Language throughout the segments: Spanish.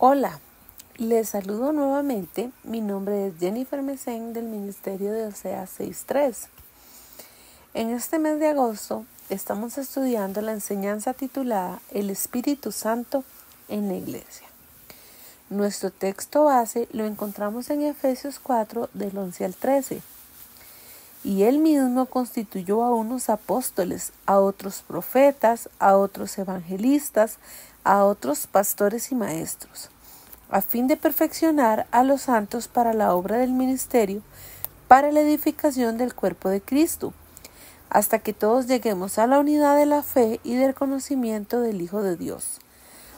Hola, les saludo nuevamente. Mi nombre es Jennifer Mesén del Ministerio de Oseas 6.3. En este mes de agosto estamos estudiando la enseñanza titulada El Espíritu Santo en la Iglesia. Nuestro texto base lo encontramos en Efesios 4 del 11 al 13. Y él mismo constituyó a unos apóstoles, a otros profetas, a otros evangelistas, a otros pastores y maestros, a fin de perfeccionar a los santos para la obra del ministerio, para la edificación del cuerpo de Cristo, hasta que todos lleguemos a la unidad de la fe y del conocimiento del Hijo de Dios,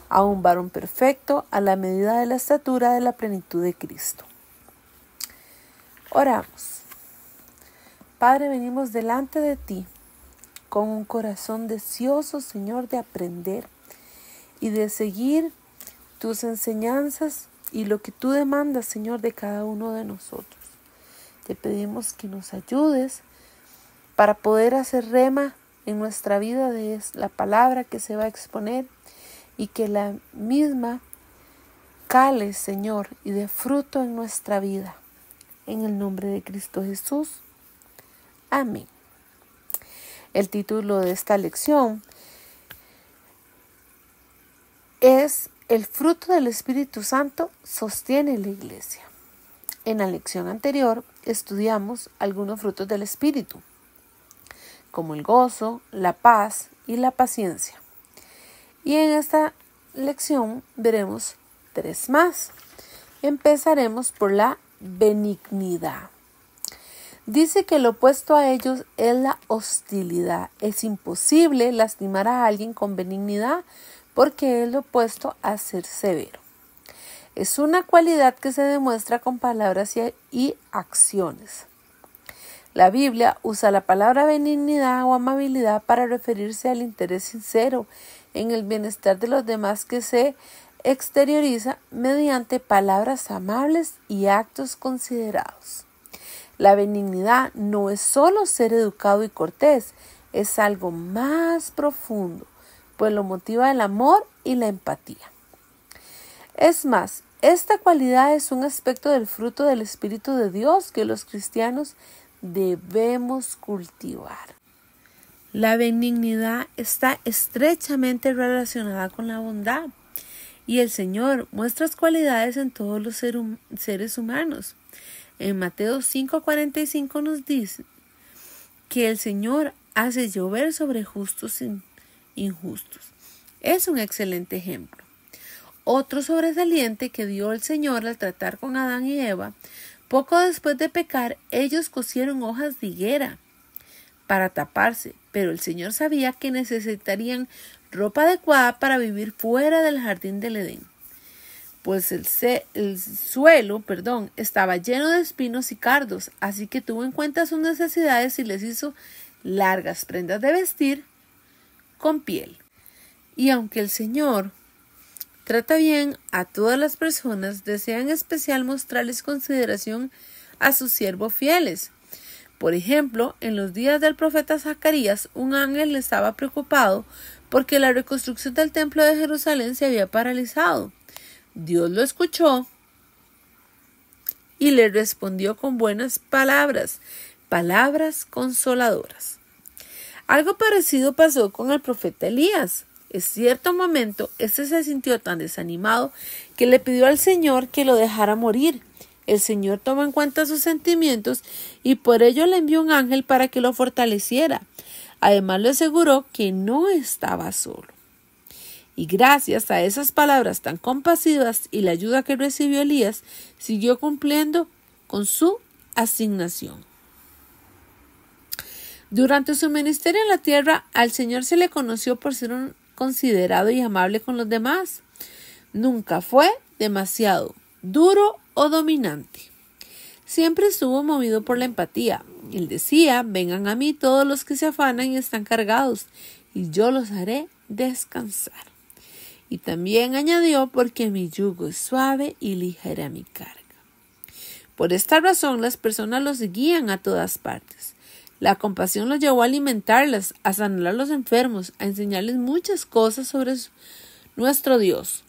a un varón perfecto, a la medida de la estatura de la plenitud de Cristo. Oramos. Padre, venimos delante de ti con un corazón deseoso, Señor, de aprender y de seguir tus enseñanzas y lo que tú demandas, Señor, de cada uno de nosotros. Te pedimos que nos ayudes para poder hacer rema en nuestra vida de la palabra que se va a exponer y que la misma cale, Señor, y dé fruto en nuestra vida. En el nombre de Cristo Jesús. Amén. El título de esta lección es El fruto del Espíritu Santo sostiene la iglesia. En la lección anterior estudiamos algunos frutos del Espíritu, como el gozo, la paz y la paciencia. Y en esta lección veremos 3 más. Empezaremos por la benignidad. Dice que lo opuesto a ellos es la hostilidad. Es imposible lastimar a alguien con benignidad porque es lo opuesto a ser severo. Es una cualidad que se demuestra con palabras y acciones. La Biblia usa la palabra benignidad o amabilidad para referirse al interés sincero en el bienestar de los demás que se exterioriza mediante palabras amables y actos considerados. La benignidad no es solo ser educado y cortés, es algo más profundo, pues lo motiva el amor y la empatía. Es más, esta cualidad es un aspecto del fruto del Espíritu de Dios que los cristianos debemos cultivar. La benignidad está estrechamente relacionada con la bondad, y el Señor muestra las cualidades en todos los seres humanos. En Mateo 5:45 nos dice que el Señor hace llover sobre justos e injustos. Es un excelente ejemplo. Otro sobresaliente que dio el Señor al tratar con Adán y Eva, poco después de pecar, ellos cosieron hojas de higuera para taparse, pero el Señor sabía que necesitarían ropa adecuada para vivir fuera del jardín del Edén, pues el suelo estaba lleno de espinos y cardos, así que tuvo en cuenta sus necesidades y les hizo largas prendas de vestir con piel. Y aunque el Señor trata bien a todas las personas, desea en especial mostrarles consideración a sus siervos fieles. Por ejemplo, en los días del profeta Zacarías, un ángel estaba preocupado porque la reconstrucción del templo de Jerusalén se había paralizado. Dios lo escuchó y le respondió con buenas palabras consoladoras. Algo parecido pasó con el profeta Elías. En cierto momento, este se sintió tan desanimado que le pidió al Señor que lo dejara morir. El Señor tomó en cuenta sus sentimientos y por ello le envió un ángel para que lo fortaleciera. Además, le aseguró que no estaba solo. Y gracias a esas palabras tan compasivas y la ayuda que recibió Elías, siguió cumpliendo con su asignación. Durante su ministerio en la tierra, al Señor se le conoció por ser un considerado y amable con los demás. Nunca fue demasiado duro o dominante. Siempre estuvo movido por la empatía. Él decía: vengan a mí todos los que se afanan y están cargados, y yo los haré descansar. Y también añadió: porque mi yugo es suave y ligera mi carga. Por esta razón las personas los guían a todas partes. La compasión los llevó a alimentarlas, a sanar a los enfermos, a enseñarles muchas cosas sobre nuestro Dios.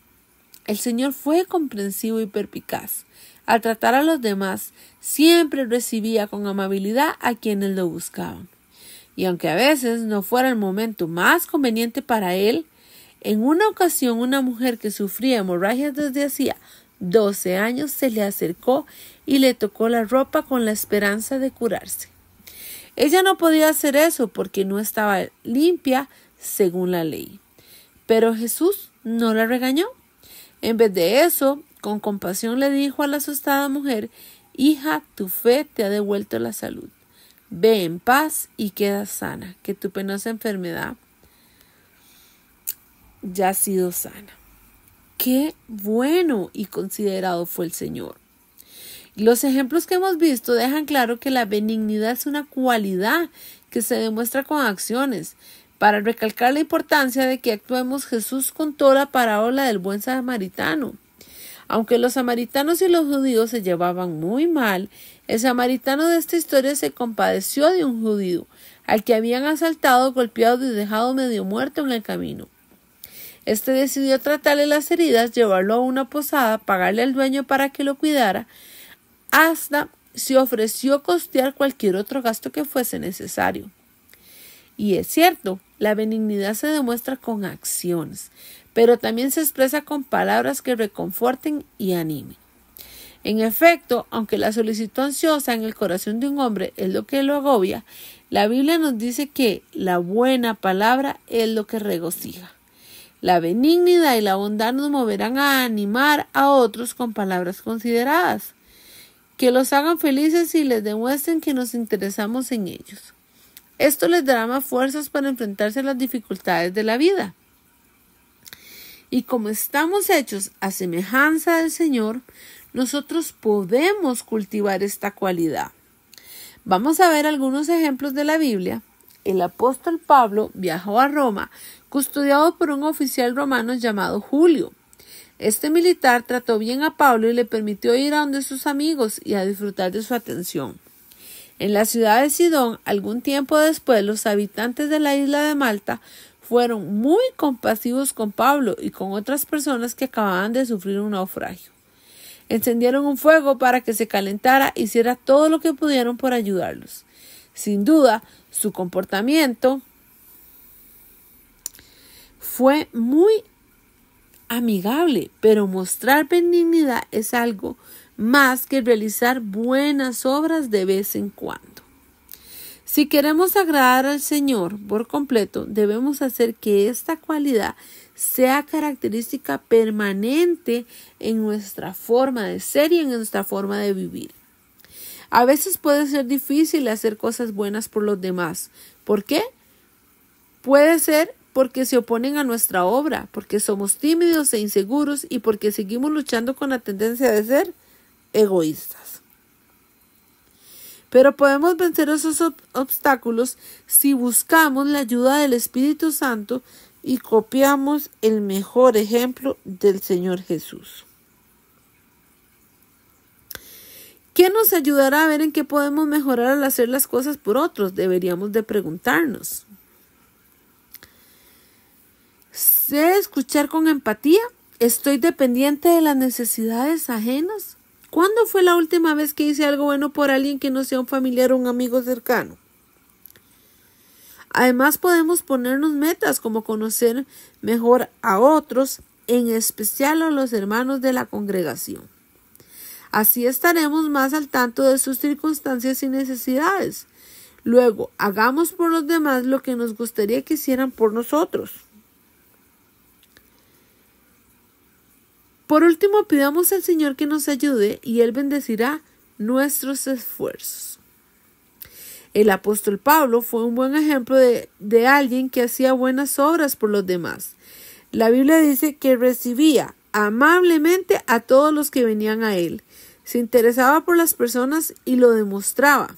El Señor fue comprensivo y perspicaz. Al tratar a los demás, siempre recibía con amabilidad a quienes lo buscaban. Y aunque a veces no fuera el momento más conveniente para él, en una ocasión una mujer que sufría hemorragias desde hacía 12 años se le acercó y le tocó la ropa con la esperanza de curarse. Ella no podía hacer eso porque no estaba limpia según la ley. Pero Jesús no la regañó. En vez de eso, con compasión le dijo a la asustada mujer: hija, tu fe te ha devuelto la salud. Ve en paz y queda sana, que tu penosa enfermedad ya ha sido sana. Qué bueno y considerado fue el Señor. Los ejemplos que hemos visto dejan claro que la benignidad es una cualidad que se demuestra con acciones. Para recalcar la importancia de que actuemos, Jesús contó la parábola del buen samaritano. Aunque los samaritanos y los judíos se llevaban muy mal, el samaritano de esta historia se compadeció de un judío, al que habían asaltado, golpeado y dejado medio muerto en el camino. Este decidió tratarle las heridas, llevarlo a una posada, pagarle al dueño para que lo cuidara, hasta se ofreció costear cualquier otro gasto que fuese necesario. Y es cierto, la benignidad se demuestra con acciones, pero también se expresa con palabras que reconforten y animen. En efecto, aunque la solicitud ansiosa en el corazón de un hombre es lo que lo agobia, la Biblia nos dice que la buena palabra es lo que regocija. La benignidad y la bondad nos moverán a animar a otros con palabras consideradas, que los hagan felices y les demuestren que nos interesamos en ellos. Esto les dará más fuerzas para enfrentarse a las dificultades de la vida. Y como estamos hechos a semejanza del Señor, nosotros podemos cultivar esta cualidad. Vamos a ver algunos ejemplos de la Biblia. El apóstol Pablo viajó a Roma, custodiado por un oficial romano llamado Julio. Este militar trató bien a Pablo y le permitió ir a donde sus amigos y a disfrutar de su atención. En la ciudad de Sidón, algún tiempo después, los habitantes de la isla de Malta fueron muy compasivos con Pablo y con otras personas que acababan de sufrir un naufragio. Encendieron un fuego para que se calentara e hiciera todo lo que pudieron por ayudarlos. Sin duda, su comportamiento fue muy amigable, pero mostrar benignidad es algo más que realizar buenas obras de vez en cuando. Si queremos agradar al Señor por completo, debemos hacer que esta cualidad sea característica permanente en nuestra forma de ser y en nuestra forma de vivir. A veces puede ser difícil hacer cosas buenas por los demás. ¿Por qué? Puede ser porque se oponen a nuestra obra, porque somos tímidos e inseguros y porque seguimos luchando con la tendencia de ser egoístas. Pero podemos vencer esos obstáculos si buscamos la ayuda del Espíritu Santo y copiamos el mejor ejemplo del Señor Jesús. ¿Qué nos ayudará a ver en qué podemos mejorar al hacer las cosas por otros? Deberíamos de preguntarnos. ¿Sé escuchar con empatía? ¿Estoy dependiente de las necesidades ajenas? ¿Cuándo fue la última vez que hice algo bueno por alguien que no sea un familiar o un amigo cercano? Además, podemos ponernos metas como conocer mejor a otros, en especial a los hermanos de la congregación. Así estaremos más al tanto de sus circunstancias y necesidades. Luego, hagamos por los demás lo que nos gustaría que hicieran por nosotros. Por último, pidamos al Señor que nos ayude y Él bendecirá nuestros esfuerzos. El apóstol Pablo fue un buen ejemplo de alguien que hacía buenas obras por los demás. La Biblia dice que recibía amablemente a todos los que venían a él. Se interesaba por las personas y lo demostraba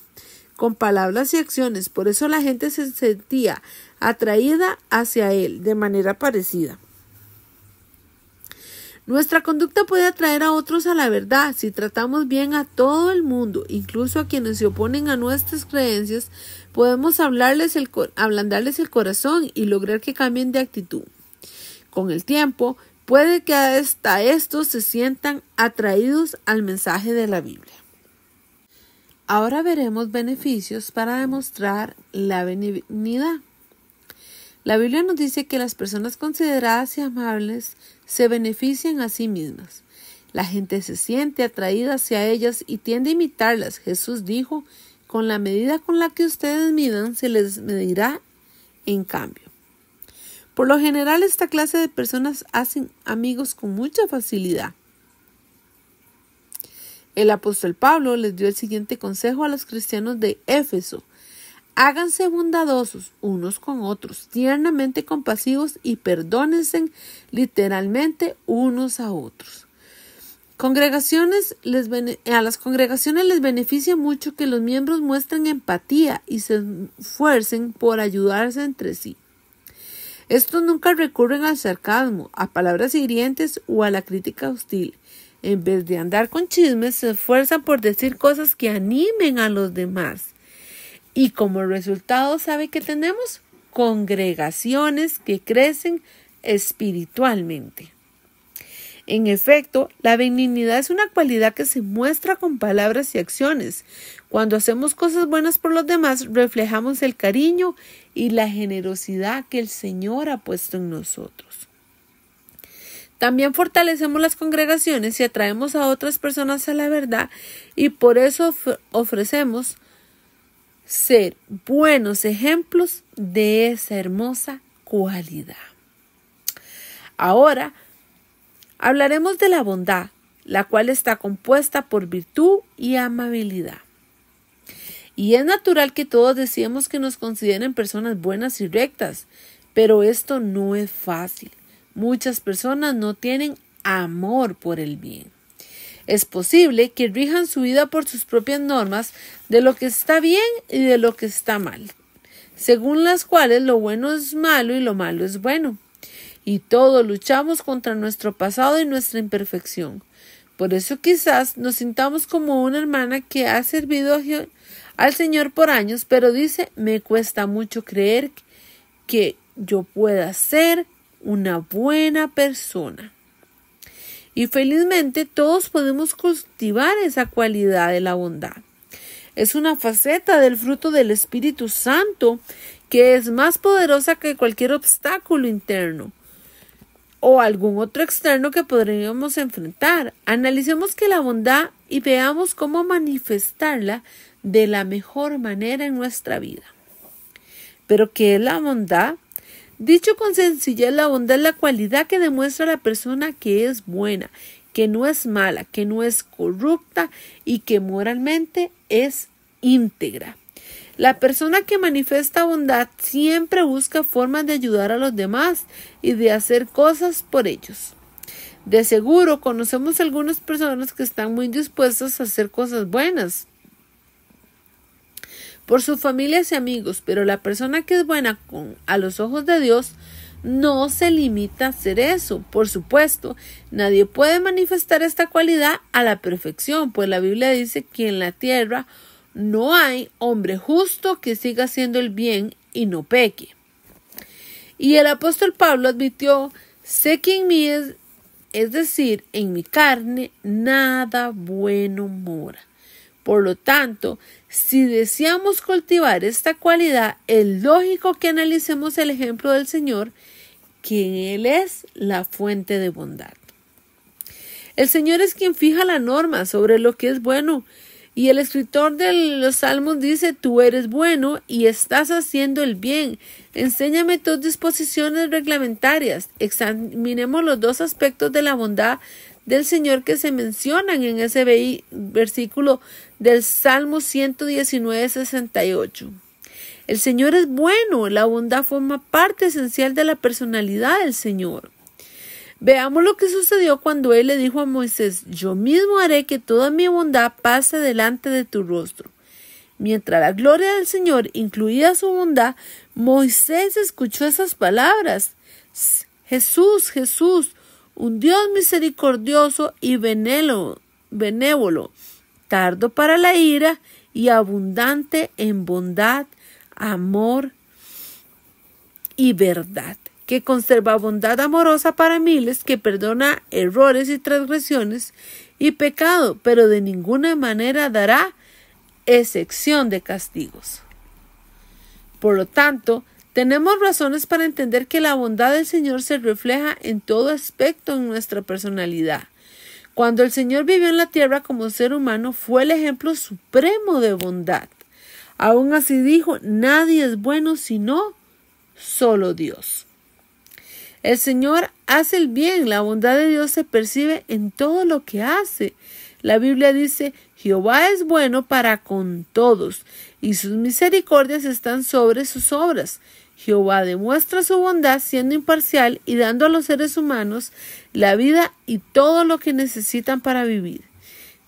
con palabras y acciones. Por eso la gente se sentía atraída hacia él de manera parecida. Nuestra conducta puede atraer a otros a la verdad si tratamos bien a todo el mundo, incluso a quienes se oponen a nuestras creencias. Podemos ablandarles el corazón y lograr que cambien de actitud. Con el tiempo, puede que hasta estos se sientan atraídos al mensaje de la Biblia. Ahora veremos beneficios para demostrar la benignidad. La Biblia nos dice que las personas consideradas y amables se benefician a sí mismas. La gente se siente atraída hacia ellas y tiende a imitarlas. Jesús dijo, con la medida con la que ustedes midan, se les medirá en cambio. Por lo general, esta clase de personas hacen amigos con mucha facilidad. El apóstol Pablo les dio el siguiente consejo a los cristianos de Éfeso. Háganse bondadosos unos con otros, tiernamente compasivos y perdónense literalmente unos a otros. A las congregaciones les beneficia mucho que los miembros muestren empatía y se esfuercen por ayudarse entre sí. Estos nunca recurren al sarcasmo, a palabras hirientes o a la crítica hostil. En vez de andar con chismes, se esfuerzan por decir cosas que animen a los demás. Y como resultado, ¿sabe qué tenemos? Congregaciones que crecen espiritualmente. En efecto, la benignidad es una cualidad que se muestra con palabras y acciones. Cuando hacemos cosas buenas por los demás, reflejamos el cariño y la generosidad que el Señor ha puesto en nosotros. También fortalecemos las congregaciones y atraemos a otras personas a la verdad, y por eso ofrecemos ser buenos ejemplos de esa hermosa cualidad. Ahora hablaremos de la bondad, la cual está compuesta por virtud y amabilidad. Y es natural que todos deseemos que nos consideren personas buenas y rectas, pero esto no es fácil. Muchas personas no tienen amor por el bien. Es posible que rijan su vida por sus propias normas de lo que está bien y de lo que está mal, según las cuales lo bueno es malo y lo malo es bueno. Y todos luchamos contra nuestro pasado y nuestra imperfección. Por eso quizás nos sintamos como una hermana que ha servido al Señor por años, pero dice, me cuesta mucho creer que yo pueda ser una buena persona. Y felizmente todos podemos cultivar esa cualidad de la bondad. Es una faceta del fruto del Espíritu Santo que es más poderosa que cualquier obstáculo interno o algún otro externo que podríamos enfrentar. Analicemos que la bondad y veamos cómo manifestarla de la mejor manera en nuestra vida. ¿Pero qué es la bondad? Dicho con sencillez, la bondad es la cualidad que demuestra a la persona que es buena, que no es mala, que no es corrupta y que moralmente es íntegra. La persona que manifiesta bondad siempre busca formas de ayudar a los demás y de hacer cosas por ellos. De seguro conocemos algunas personas que están muy dispuestas a hacer cosas buenas por sus familias y amigos, pero la persona que es buena a los ojos de Dios no se limita a hacer eso. Por supuesto, nadie puede manifestar esta cualidad a la perfección, pues la Biblia dice que en la tierra no hay hombre justo que siga haciendo el bien y no peque. Y el apóstol Pablo advirtió, sé que en mí es decir, en mi carne, nada bueno mora. Por lo tanto, si deseamos cultivar esta cualidad, es lógico que analicemos el ejemplo del Señor, que Él es la fuente de bondad. El Señor es quien fija la norma sobre lo que es bueno, y el escritor de los Salmos dice, tú eres bueno y estás haciendo el bien. Enséñame tus disposiciones reglamentarias. Examinemos los dos aspectos de la bondad del Señor que se mencionan en ese versículo del Salmo 119, 68. El Señor es bueno, la bondad forma parte esencial de la personalidad del Señor. Veamos lo que sucedió cuando Él le dijo a Moisés, yo mismo haré que toda mi bondad pase delante de tu rostro. Mientras la gloria del Señor incluía su bondad, Moisés escuchó esas palabras. Jesús, Jesús, un Dios misericordioso y benévolo, tardo para la ira y abundante en bondad, amor y verdad. que conserva bondad amorosa para miles, que perdona errores y transgresiones y pecado, pero de ninguna manera dará excepción de castigos. Por lo tanto, tenemos razones para entender que la bondad del Señor se refleja en todo aspecto en nuestra personalidad. Cuando el Señor vivió en la tierra como ser humano, fue el ejemplo supremo de bondad. Aún así dijo, nadie es bueno sino solo Dios. El Señor hace el bien, la bondad de Dios se percibe en todo lo que hace. La Biblia dice, Jehová es bueno para con todos, y sus misericordias están sobre sus obras. Jehová demuestra su bondad siendo imparcial y dando a los seres humanos la vida y todo lo que necesitan para vivir.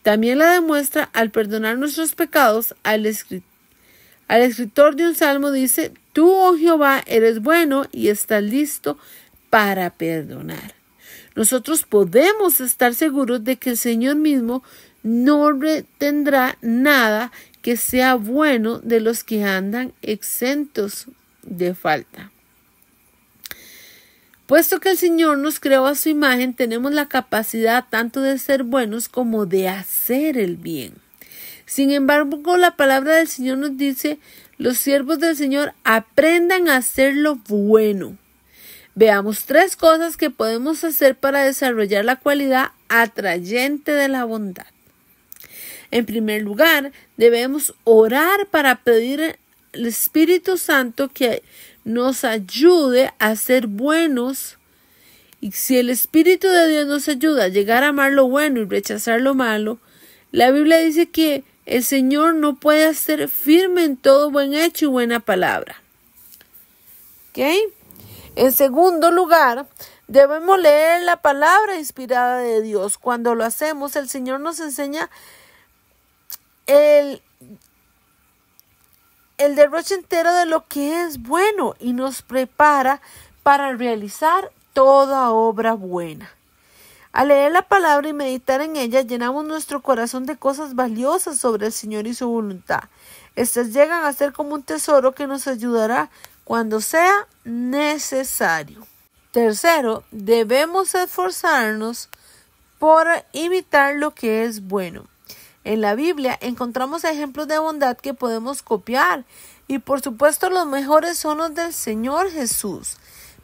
También la demuestra al perdonar nuestros pecados. Al escritor de un salmo dice, tú, oh Jehová, eres bueno y estás listo para perdonar. Nosotros podemos estar seguros de que el Señor mismo no retendrá nada que sea bueno de los que andan exentos de falta. Puesto que el Señor nos creó a su imagen, tenemos la capacidad tanto de ser buenos como de hacer el bien. Sin embargo, la palabra del Señor nos dice, los siervos del Señor aprendan a hacer lo bueno. Veamos 3 cosas que podemos hacer para desarrollar la cualidad atrayente de la bondad. En primer lugar, debemos orar para pedir al Espíritu Santo que nos ayude a ser buenos. Y si el Espíritu de Dios nos ayuda a llegar a amar lo bueno y rechazar lo malo, la Biblia dice que el Señor no puede ser firme en todo buen hecho y buena palabra. ¿Ok? En segundo lugar, debemos leer la palabra inspirada de Dios. Cuando lo hacemos, el Señor nos enseña el derroche entero de lo que es bueno y nos prepara para realizar toda obra buena. Al leer la palabra y meditar en ella, llenamos nuestro corazón de cosas valiosas sobre el Señor y su voluntad. Estas llegan a ser como un tesoro que nos ayudará cuando sea necesario. Tercero, debemos esforzarnos por imitar lo que es bueno. En la Biblia encontramos ejemplos de bondad que podemos copiar y por supuesto los mejores son los del Señor Jesús.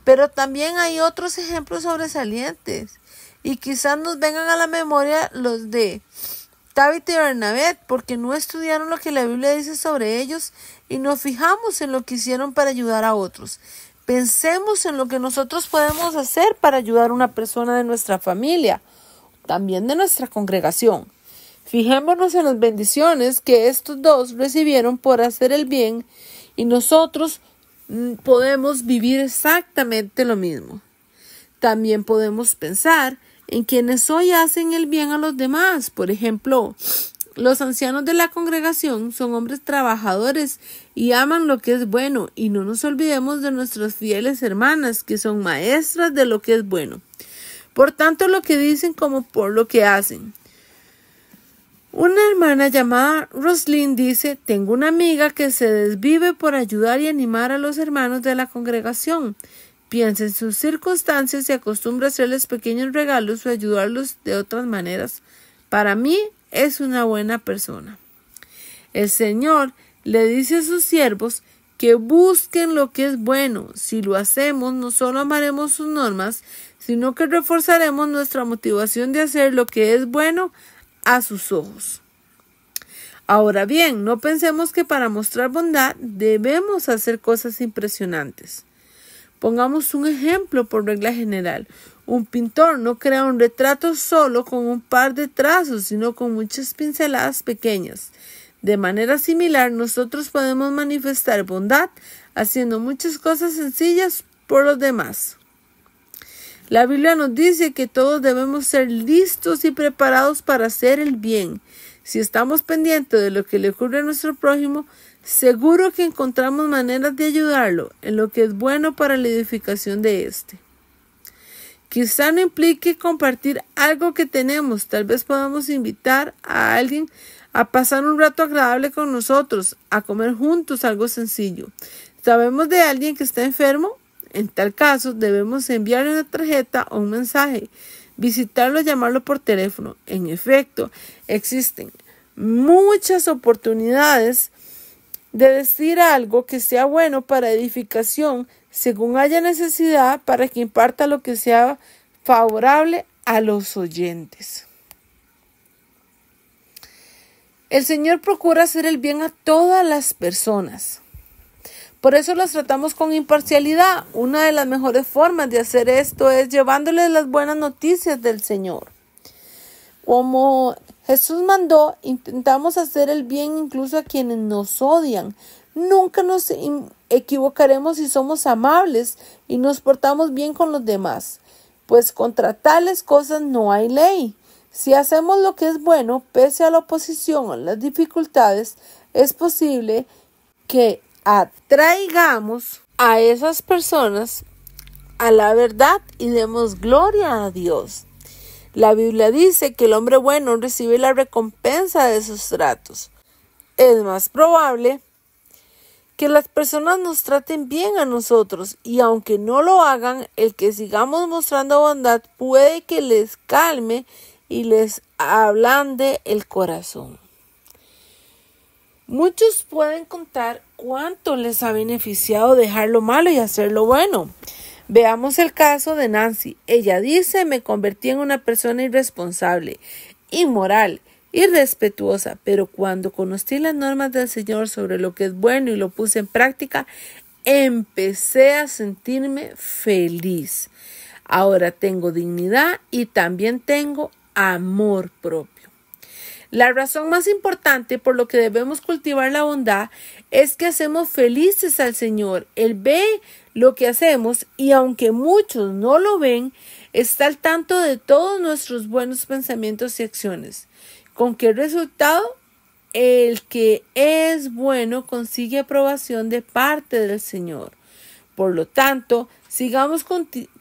Pero también hay otros ejemplos sobresalientes y quizás nos vengan a la memoria los de Tabita y Bernabé, porque no estudiaron lo que la Biblia dice sobre ellos y nos fijamos en lo que hicieron para ayudar a otros. Pensemos en lo que nosotros podemos hacer para ayudar a una persona de nuestra familia, también de nuestra congregación. Fijémonos en las bendiciones que estos dos recibieron por hacer el bien y nosotros podemos vivir exactamente lo mismo. También podemos pensar en quienes hoy hacen el bien a los demás. Por ejemplo, los ancianos de la congregación son hombres trabajadores y aman lo que es bueno, y no nos olvidemos de nuestras fieles hermanas que son maestras de lo que es bueno. Por tanto, lo que dicen como por lo que hacen. Una hermana llamada Roslyn dice, tengo una amiga que se desvive por ayudar y animar a los hermanos de la congregación. Piensa en sus circunstancias y acostumbra a hacerles pequeños regalos o ayudarlos de otras maneras. Para mí es una buena persona. El Señor le dice a sus siervos que busquen lo que es bueno. Si lo hacemos, no solo amaremos sus normas, sino que reforzaremos nuestra motivación de hacer lo que es bueno a sus ojos. Ahora bien, no pensemos que para mostrar bondad debemos hacer cosas impresionantes. Pongamos un ejemplo por regla general. Un pintor no crea un retrato solo con un par de trazos, sino con muchas pinceladas pequeñas. De manera similar, nosotros podemos manifestar bondad haciendo muchas cosas sencillas por los demás. La Biblia nos dice que todos debemos ser listos y preparados para hacer el bien. Si estamos pendientes de lo que le ocurre a nuestro prójimo, seguro que encontramos maneras de ayudarlo en lo que es bueno para la edificación de éste. Quizá no implique compartir algo que tenemos, tal vez podamos invitar a alguien a pasar un rato agradable con nosotros, a comer juntos algo sencillo. ¿Sabemos de alguien que está enfermo? En tal caso, debemos enviarle una tarjeta o un mensaje, visitarlo o llamarlo por teléfono. En efecto, existen muchas oportunidades de decir algo que sea bueno para edificación, según haya necesidad, para que imparta lo que sea favorable a los oyentes. El Señor procura hacer el bien a todas las personas. Por eso las tratamos con imparcialidad. Una de las mejores formas de hacer esto es llevándoles las buenas noticias del Señor. Como Jesús mandó, intentamos hacer el bien incluso a quienes nos odian. Nunca nos equivocaremos si somos amables y nos portamos bien con los demás, pues contra tales cosas no hay ley. Si hacemos lo que es bueno, pese a la oposición o las dificultades, es posible que atraigamos a esas personas a la verdad y demos gloria a Dios. La Biblia dice que el hombre bueno recibe la recompensa de sus tratos. Es más probable que las personas nos traten bien a nosotros, y aunque no lo hagan, el que sigamos mostrando bondad puede que les calme y les ablande el corazón. Muchos pueden contar cuánto les ha beneficiado dejar lo malo y hacer lo bueno. Veamos el caso de Nancy. Ella dice: me convertí en una persona irresponsable, inmoral, irrespetuosa, pero cuando conocí las normas del Señor sobre lo que es bueno y lo puse en práctica, empecé a sentirme feliz. Ahora tengo dignidad y también tengo amor propio. La razón más importante por lo que debemos cultivar la bondad es que hacemos felices al Señor. Él ve lo que hacemos y aunque muchos no lo ven, está al tanto de todos nuestros buenos pensamientos y acciones. ¿Con qué resultado? El que es bueno consigue aprobación de parte del Señor. Por lo tanto, sigamos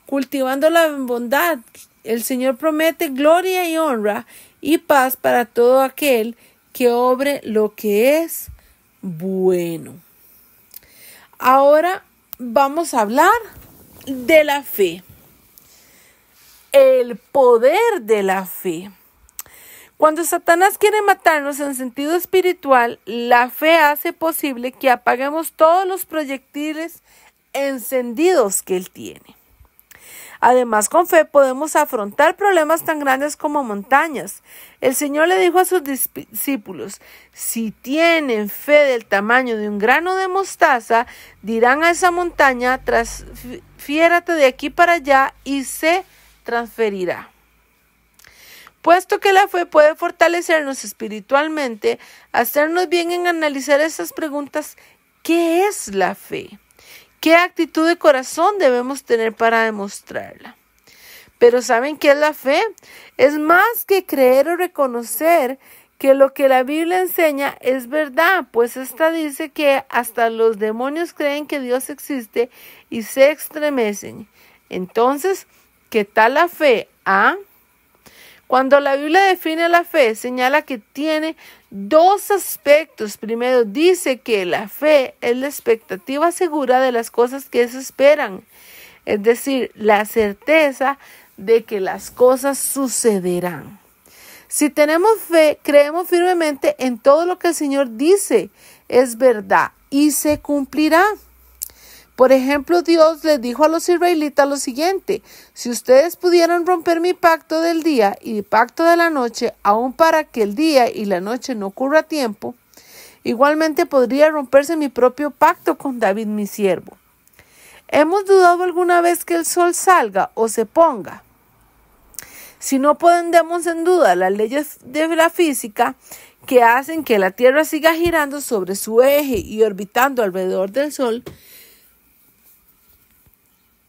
cultivando la bondad. El Señor promete gloria y honra y paz para todo aquel que obre lo que es bueno. Ahora vamos a hablar de la fe. El poder de la fe. Cuando Satanás quiere matarnos en sentido espiritual, la fe hace posible que apaguemos todos los proyectiles encendidos que él tiene. Además, con fe podemos afrontar problemas tan grandes como montañas. El Señor le dijo a sus discípulos: si tienen fe del tamaño de un grano de mostaza, dirán a esa montaña: transfiérate de aquí para allá, y se transferirá. Puesto que la fe puede fortalecernos espiritualmente, hacernos bien en analizar estas preguntas: ¿qué es la fe? ¿Qué actitud de corazón debemos tener para demostrarla? Pero ¿saben qué es la fe? Es más que creer o reconocer que lo que la Biblia enseña es verdad, pues esta dice que hasta los demonios creen que Dios existe y se estremecen. Entonces, ¿qué tal la fe? Cuando la Biblia define la fe, señala que tiene dos aspectos. Primero, dice que la fe es la expectativa segura de las cosas que se esperan, es decir, la certeza de que las cosas sucederán. Si tenemos fe, creemos firmemente en todo lo que el Señor dice es verdad y se cumplirá. Por ejemplo, Dios les dijo a los israelitas lo siguiente: si ustedes pudieran romper mi pacto del día y mi pacto de la noche, aun para que el día y la noche no ocurra a tiempo, igualmente podría romperse mi propio pacto con David, mi siervo. ¿Hemos dudado alguna vez que el sol salga o se ponga? Si no pondemos en duda las leyes de la física que hacen que la Tierra siga girando sobre su eje y orbitando alrededor del sol,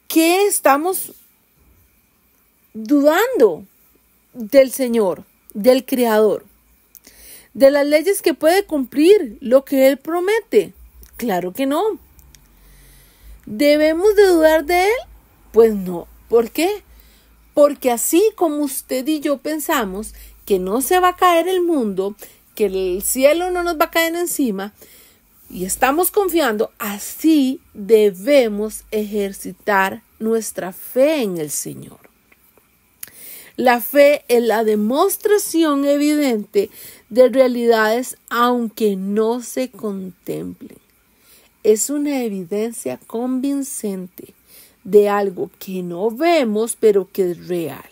¿qué estamos dudando del Señor, del Creador, de las leyes que puede cumplir lo que Él promete? Claro que no. ¿Debemos de dudar de Él? Pues no. ¿Por qué? Porque así como usted y yo pensamos que no se va a caer el mundo, que el cielo no nos va a caer encima, y estamos confiando, así debemos ejercitar nuestra fe en el Señor. La fe es la demostración evidente de realidades aunque no se contemplen. Es una evidencia convincente de algo que no vemos pero que es real.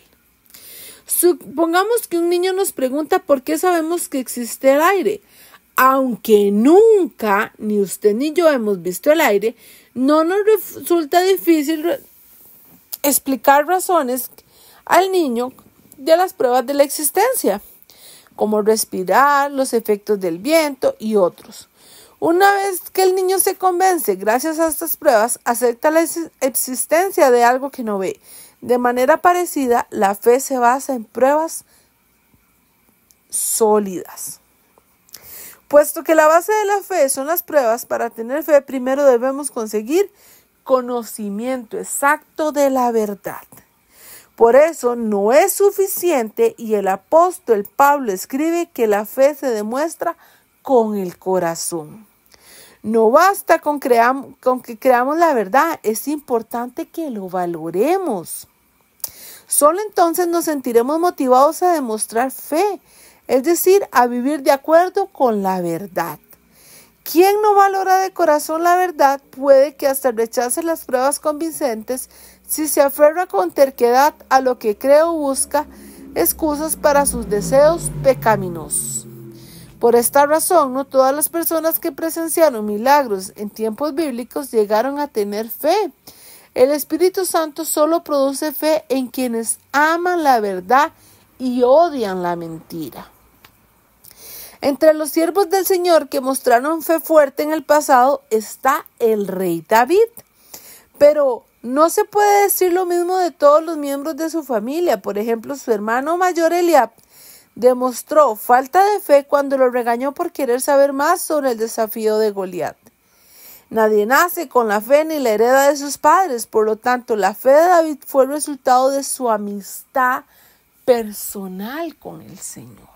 Supongamos que un niño nos pregunta por qué sabemos que existe el aire. Aunque nunca, ni usted ni yo hemos visto el aire, no nos resulta difícil explicar razones al niño de las pruebas de la existencia, como respirar, los efectos del viento y otros. Una vez que el niño se convence, gracias a estas pruebas, acepta la existencia de algo que no ve. De manera parecida, la fe se basa en pruebas sólidas. Puesto que la base de la fe son las pruebas, para tener fe primero debemos conseguir conocimiento exacto de la verdad. Por eso no es suficiente y el apóstol Pablo escribe que la fe se demuestra con el corazón. No basta con que creamos la verdad, es importante que lo valoremos. Solo entonces nos sentiremos motivados a demostrar fe, es decir, a vivir de acuerdo con la verdad. Quien no valora de corazón la verdad puede que hasta rechace las pruebas convincentes si se aferra con terquedad a lo que cree o busca excusas para sus deseos pecaminosos. Por esta razón, no todas las personas que presenciaron milagros en tiempos bíblicos llegaron a tener fe. El Espíritu Santo solo produce fe en quienes aman la verdad y odian la mentira. Entre los siervos del Señor que mostraron fe fuerte en el pasado está el rey David. Pero no se puede decir lo mismo de todos los miembros de su familia. Por ejemplo, su hermano mayor Eliab demostró falta de fe cuando lo regañó por querer saber más sobre el desafío de Goliat. Nadie nace con la fe ni la hereda de sus padres. Por lo tanto, la fe de David fue el resultado de su amistad personal con el Señor.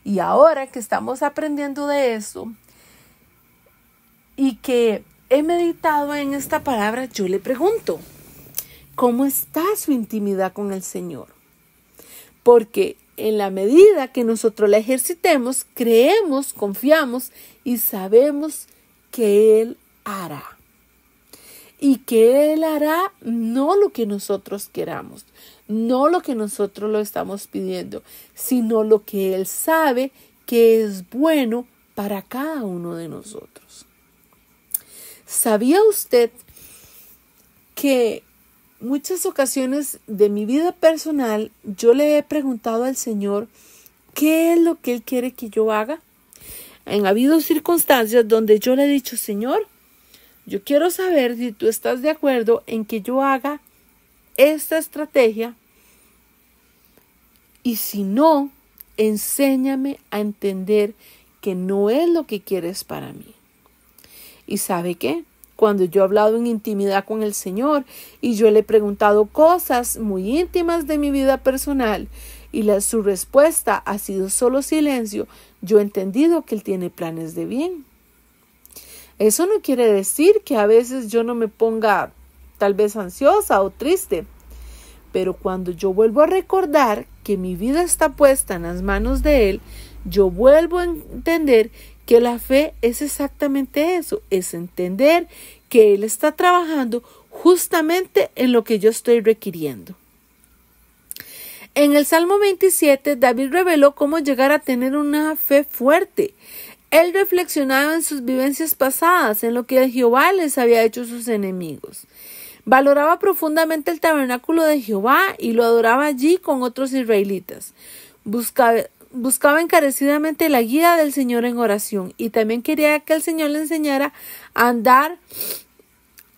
Y ahora que estamos aprendiendo de eso y que he meditado en esta palabra, yo le pregunto, ¿cómo está su intimidad con el Señor? Porque en la medida que nosotros la ejercitemos, creemos, confiamos y sabemos que Él hará. Y que Él hará no lo que nosotros queramos, no lo que nosotros lo estamos pidiendo, sino lo que Él sabe que es bueno para cada uno de nosotros. ¿Sabía usted que muchas ocasiones de mi vida personal yo le he preguntado al Señor qué es lo que Él quiere que yo haga? Han habido circunstancias donde yo le he dicho, Señor, yo quiero saber si tú estás de acuerdo en que yo haga esta estrategia y si no, enséñame a entender que no es lo que quieres para mí. ¿Y sabe qué? Cuando yo he hablado en intimidad con el Señor y yo le he preguntado cosas muy íntimas de mi vida personal y su respuesta ha sido solo silencio, yo he entendido que Él tiene planes de bien. Eso no quiere decir que a veces yo no me ponga tal vez ansiosa o triste, pero cuando yo vuelvo a recordar que mi vida está puesta en las manos de Él, yo vuelvo a entender que la fe es exactamente eso, es entender que Él está trabajando justamente en lo que yo estoy requiriendo. En el Salmo 27, David reveló cómo llegar a tener una fe fuerte. Él reflexionaba en sus vivencias pasadas, en lo que Jehová les había hecho sus enemigos. Valoraba profundamente el tabernáculo de Jehová y lo adoraba allí con otros israelitas. Buscaba encarecidamente la guía del Señor en oración y también quería que el Señor le enseñara a andar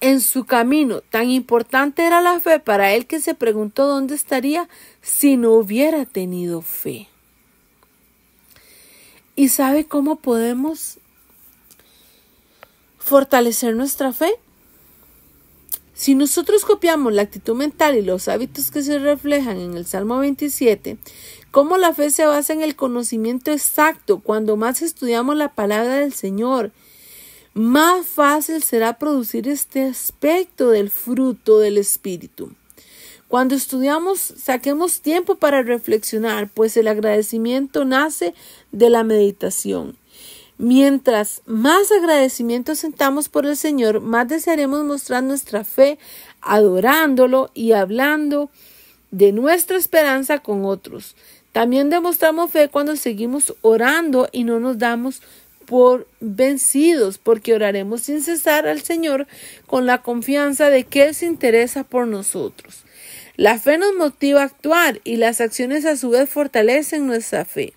en su camino. Tan importante era la fe para él que se preguntó dónde estaría si no hubiera tenido fe. ¿Y sabe cómo podemos fortalecer nuestra fe? Si nosotros copiamos la actitud mental y los hábitos que se reflejan en el Salmo 27, cómo la fe se basa en el conocimiento exacto, cuando más estudiamos la palabra del Señor, más fácil será producir este aspecto del fruto del Espíritu. Cuando estudiamos, saquemos tiempo para reflexionar, pues el agradecimiento nace de la meditación. Mientras más agradecimiento sentamos por el Señor, más desearemos mostrar nuestra fe, adorándolo y hablando de nuestra esperanza con otros. También demostramos fe cuando seguimos orando y no nos damos por vencidos, porque oraremos sin cesar al Señor con la confianza de que Él se interesa por nosotros. La fe nos motiva a actuar y las acciones a su vez fortalecen nuestra fe.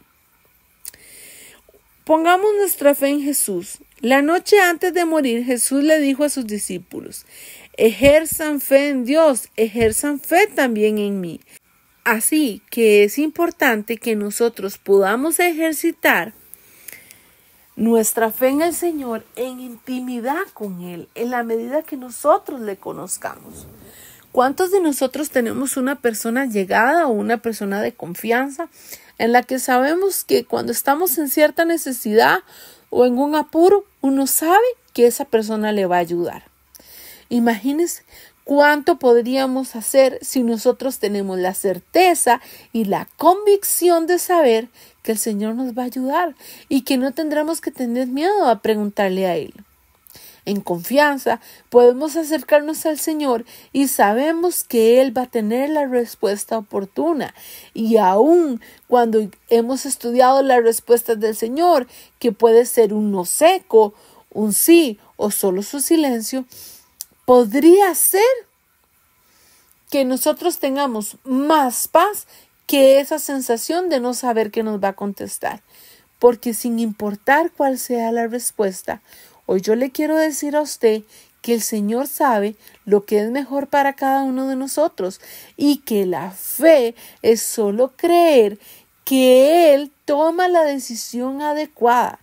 Pongamos nuestra fe en Jesús. La noche antes de morir, Jesús le dijo a sus discípulos: ejerzan fe en Dios, ejerzan fe también en mí. Así que es importante que nosotros podamos ejercitar nuestra fe en el Señor en intimidad con Él, en la medida que nosotros le conozcamos. ¿Cuántos de nosotros tenemos una persona llegada o una persona de confianza en la que sabemos que cuando estamos en cierta necesidad o en un apuro, uno sabe que esa persona le va a ayudar? Imagínense cuánto podríamos hacer si nosotros tenemos la certeza y la convicción de saber que el Señor nos va a ayudar y que no tendremos que tener miedo a preguntarle a Él. En confianza podemos acercarnos al Señor y sabemos que Él va a tener la respuesta oportuna. Y aun cuando hemos estudiado las respuestas del Señor, que puede ser un no seco, un sí o solo su silencio, podría ser que nosotros tengamos más paz que esa sensación de no saber qué nos va a contestar. Porque sin importar cuál sea la respuesta, hoy yo le quiero decir a usted que el Señor sabe lo que es mejor para cada uno de nosotros y que la fe es solo creer que Él toma la decisión adecuada.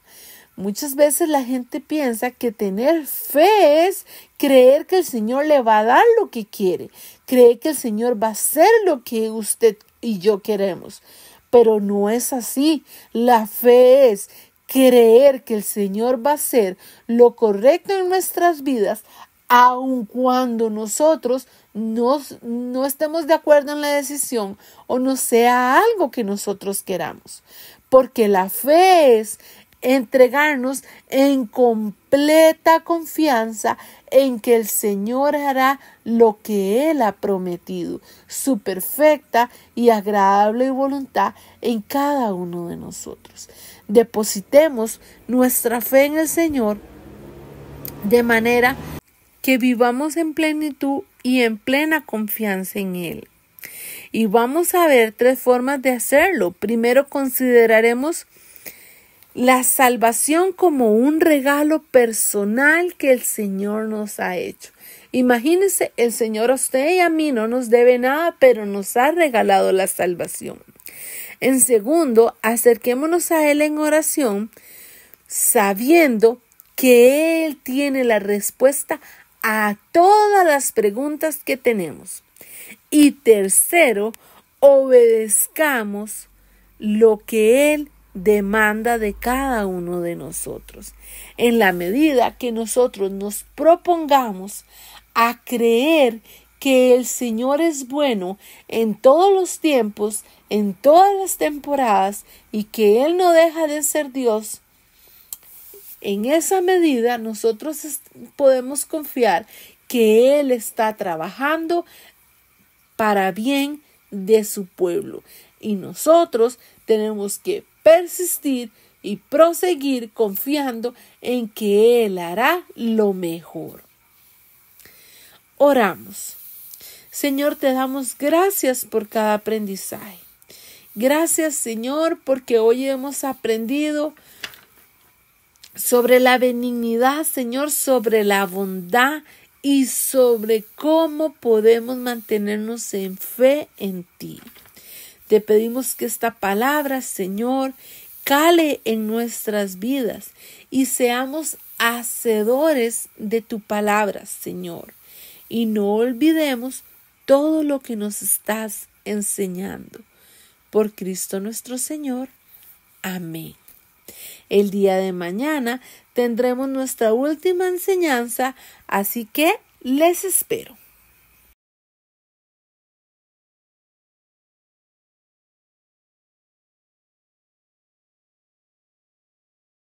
Muchas veces la gente piensa que tener fe es creer que el Señor le va a dar lo que quiere, creer que el Señor va a hacer lo que usted y yo queremos. Pero no es así. La fe es creer que el Señor va a hacer lo correcto en nuestras vidas, aun cuando nosotros no estemos de acuerdo en la decisión o no sea algo que nosotros queramos. Porque la fe es entregarnos en completa confianza en que el Señor hará lo que Él ha prometido, su perfecta y agradable voluntad en cada uno de nosotros. Depositemos nuestra fe en el Señor de manera que vivamos en plenitud y en plena confianza en Él. Y vamos a ver 3 formas de hacerlo. Primero, consideraremos la salvación como un regalo personal que el Señor nos ha hecho. Imagínense, el Señor a usted y a mí no nos debe nada, pero nos ha regalado la salvación. En segundo, acerquémonos a Él en oración, sabiendo que Él tiene la respuesta a todas las preguntas que tenemos. Y tercero, obedezcamos lo que Él demanda de cada uno de nosotros. En la medida que nosotros nos propongamos a creer que el Señor es bueno en todos los tiempos, en todas las temporadas, y que Él no deja de ser Dios, en esa medida nosotros podemos confiar que Él está trabajando para bien de su pueblo. Y nosotros tenemos que persistir y proseguir confiando en que Él hará lo mejor. Oramos. Señor, te damos gracias por cada aprendizaje. Gracias, Señor, porque hoy hemos aprendido sobre la benignidad, Señor, sobre la bondad y sobre cómo podemos mantenernos en fe en ti. Te pedimos que esta palabra, Señor, cale en nuestras vidas y seamos hacedores de tu palabra, Señor. Y no olvidemos todo lo que nos estás enseñando. Por Cristo nuestro Señor. Amén. El día de mañana tendremos nuestra última enseñanza, así que les espero.